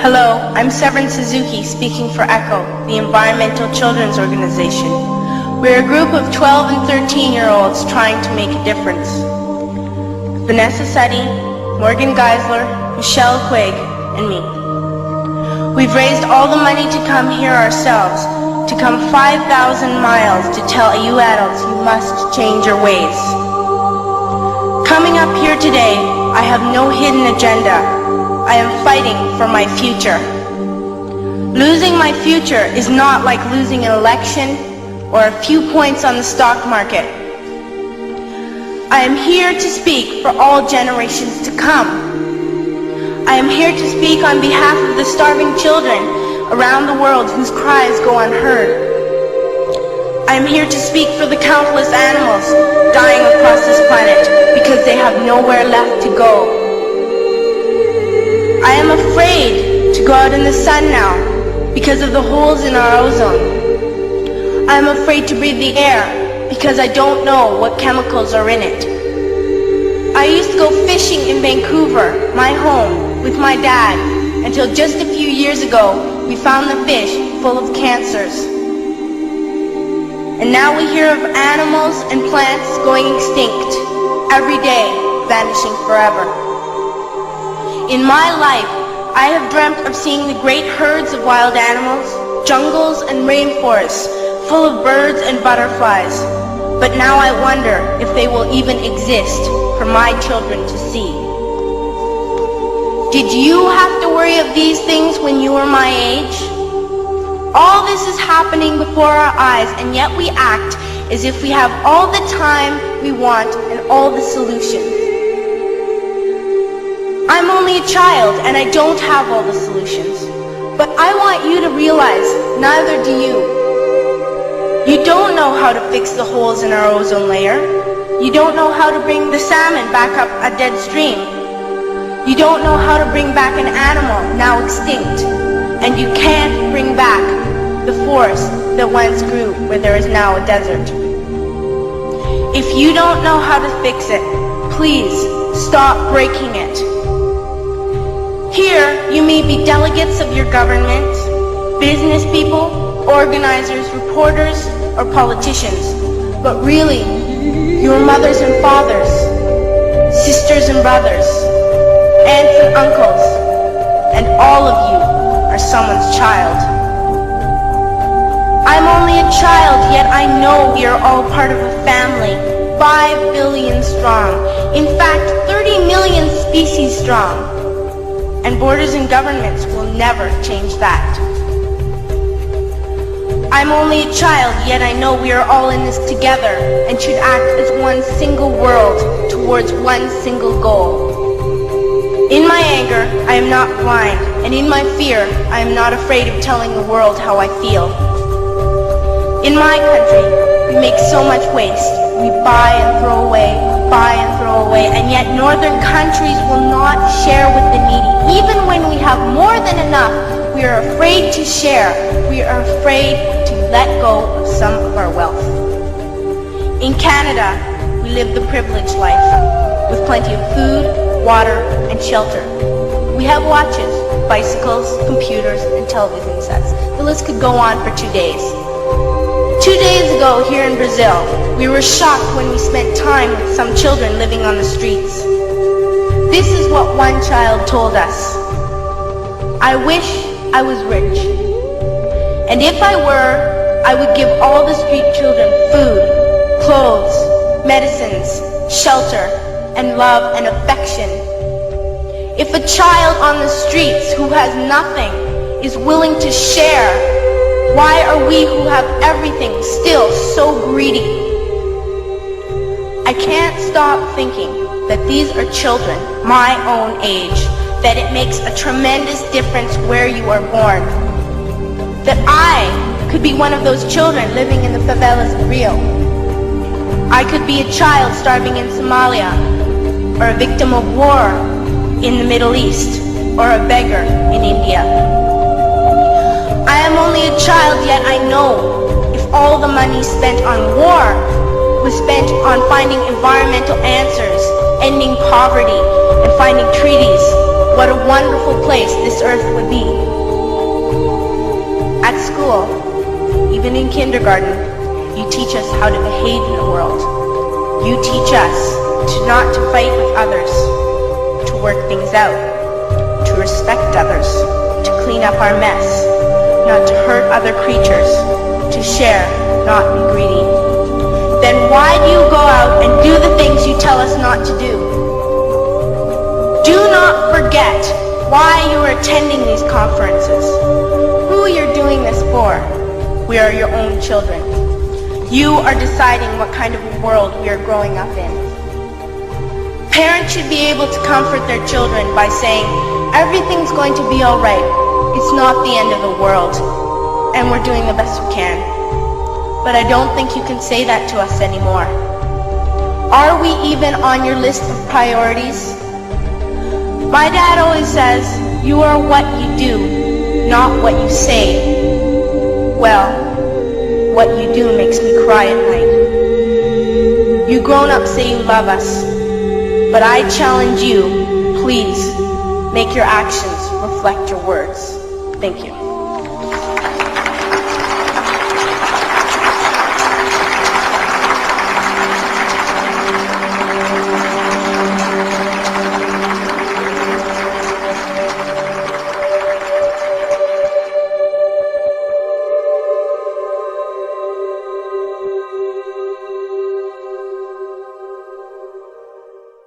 Hello, I'm Severin Suzuki speaking for ECHO, the Environmental Children's Organization. We're a group of 12 and 13-year-olds trying to make a difference. Vanessa Setti, Morgan Geisler, Michelle Quigg, and me. We've raised all the money to come here ourselves, to come 5,000 miles to tell you adults you must change your ways. Coming up here today, I have no hidden agenda. I am fighting for my future. Losing my future is not like losing an election or a few points on the stock market. I am here to speak for all generations to come. I am here to speak on behalf of the starving children around the world whose cries go unheard. I am here to speak for the countless animals dying across this planet because they have nowhere left to go. I am afraid to go out in the sun now because of the holes in our ozone. I am afraid to breathe the air because I don't know what chemicals are in it. I used to go fishing in Vancouver, my home, with my dad, until just a few years ago we found the fish full of cancers. And now we hear of animals and plants going extinct, every day vanishing forever. In my life, I have dreamt of seeing the great herds of wild animals, jungles and rainforests full of birds and butterflies. But now I wonder if they will even exist for my children to see. Did you have to worry of these things when you were my age? All this is happening before our eyes, and yet we act as if we have all the time we want and all the solutions. I'm only a child and I don't have all the solutions. But I want you to realize, neither do you. You don't know how to fix the holes in our ozone layer. You don't know how to bring the salmon back up a dead stream. You don't know how to bring back an animal now extinct. And you can't bring back the forest that once grew where there is now a desert. If you don't know how to fix it, please stop breaking it. Here, you may be delegates of your government, business people, organizers, reporters, or politicians, but really, your mothers and fathers, sisters and brothers, aunts and uncles, and all of you are someone's child. I'm only a child, yet I know we are all part of a family, 5 billion strong, in fact 30 million species strong. And borders and governments will never change that. I'm only a child, yet I know we are all in this together and should act as one single world towards one single goal. In my anger, I am not blind, and in my fear, I am not afraid of telling the world how I feel. In my country, we make so much waste. We buy and throw away, and yet northern countries will not share with the needy. Even when we have more than enough, we are afraid to share. We are afraid to let go of some of our wealth. In Canada, we live the privileged life, with plenty of food, water, and shelter. We have watches, bicycles, computers, and television sets. The list could go on for 2 days. 2 days ago, here in Brazil, we were shocked when we spent time with some children living on the streets. This is what one child told us. I wish I was rich. And if I were, I would give all the street children food, clothes, medicines, shelter, and love and affection. If a child on the streets who has nothing is willing to share, why are we who have everything still so greedy? I can't stop thinking that these are children my own age, that it makes a tremendous difference where you are born. That I could be one of those children living in the favelas of Rio. I could be a child starving in Somalia, or a victim of war in the Middle East, or a beggar in India. I am only a child, yet I know if all the money spent on war was spent on finding environmental answers, ending poverty, and finding treaties, what a wonderful place this earth would be. At school, even in kindergarten, you teach us how to behave in the world. You teach us not to fight with others, to work things out, to respect others, to clean up our mess, not to hurt other creatures, to share, not be greedy. Then why do you go out and do the things you tell us not to do? Do not forget why you are attending these conferences, who you're doing this for. We are your own children. You are deciding what kind of a world we are growing up in. Parents should be able to comfort their children by saying, everything's going to be all right. It's not the end of the world, and we're doing the best we can. But I don't think you can say that to us anymore. Are we even on your list of priorities? My dad always says, you are what you do, not what you say. Well, what you do makes me cry at night. You grown-ups say you love us, but I challenge you, please, make your actions reflect your words. Thank you.